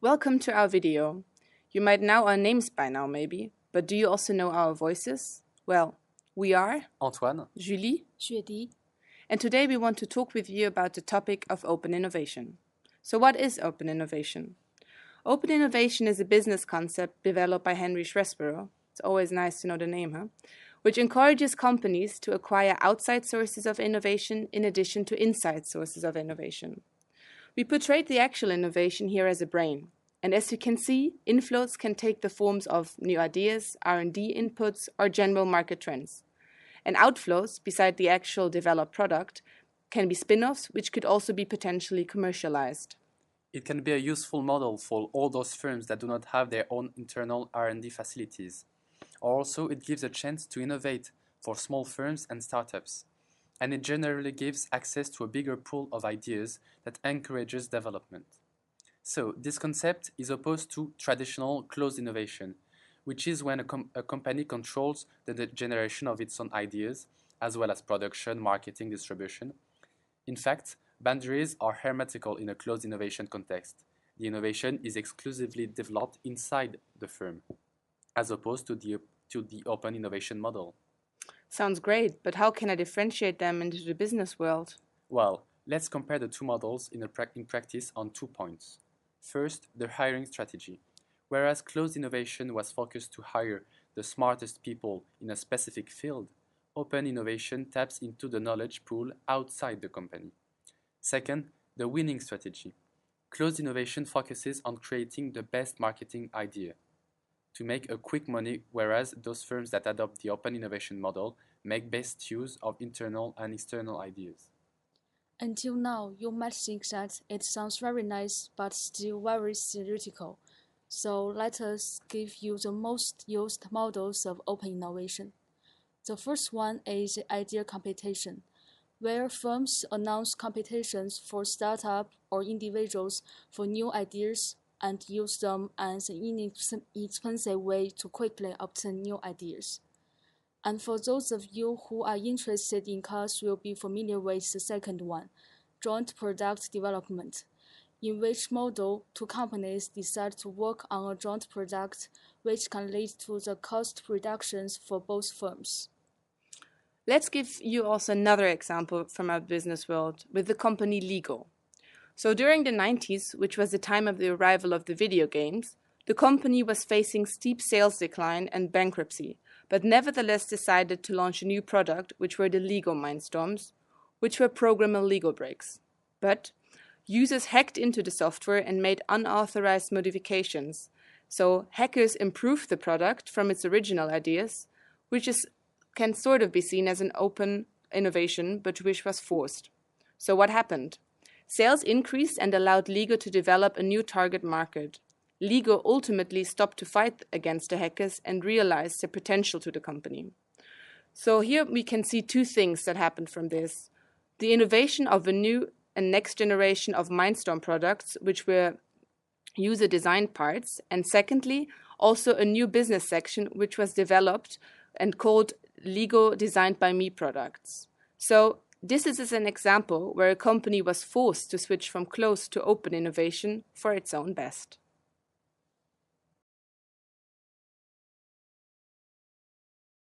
Welcome to our video. You might know our names by now maybe, but do you also know our voices? Well, we are Antoine, Julie, 雪迪 and today we want to talk with you about the topic of open innovation. So what is open innovation? Open innovation is a business concept developed by Henry Schresborough. It's always nice to know the name, huh? Which encourages companies to acquire outside sources of innovation in addition to inside sources of innovation. We portrayed the actual innovation here as a brain. And as you can see, inflows can take the forms of new ideas, R&D inputs, or general market trends. And outflows, beside the actual developed product, can be spin-offs, which could also be potentially commercialized. it can be a useful model for all those firms that do not have their own internal R&D facilities. Also, it gives a chance to innovate for small firms and startups. And it generally gives access to a bigger pool of ideas that encourages development. So, this concept is opposed to traditional closed innovation, which is when a company controls the generation of its own ideas, as well as production, marketing, distribution. In fact, boundaries are hermetical in a closed innovation context. The innovation is exclusively developed inside the firm, as opposed to the open innovation model. Sounds great, but how can I differentiate them into the business world? Well, let's compare the two models in practice on 2 points. First, the hiring strategy. Whereas closed innovation was focused to hire the smartest people in a specific field, open innovation taps into the knowledge pool outside the company. Second, the winning strategy. Closed innovation focuses on creating the best marketing idea to make a quick money, whereas those firms that adopt the open innovation model make best use of internal and external ideas. Until now, you might think that it sounds very nice but still very theoretical. So let us give you the most used models of open innovation. The first one is the idea competition, where firms announce competitions for startups or individuals for new ideas and use them as an inexpensive way to quickly obtain new ideas. And for those of you who are interested in cars will be familiar with the second one, joint product development, in which model two companies decide to work on a joint product which can lead to the cost reductions for both firms. Let's give you also another example from our business world with the company Lego. So during the 90s, which was the time of the arrival of the video games, the company was facing steep sales decline and bankruptcy, but nevertheless decided to launch a new product, which were the Lego Mindstorms, which were programmable Lego bricks. But users hacked into the software and made unauthorized modifications. So hackers improved the product from its original ideas, which can sort of be seen as an open innovation, but which was forced. So what happened? Sales increased and allowed Lego to develop a new target market. Lego ultimately stopped to fight against the hackers and realized the potential to the company. So here we can see two things that happened from this. The innovation of a new and next generation of Mindstorm products, which were user-designed parts, and secondly, also a new business section which was developed and called Lego Designed by Me products. So this is an example where a company was forced to switch from closed to open innovation for its own best.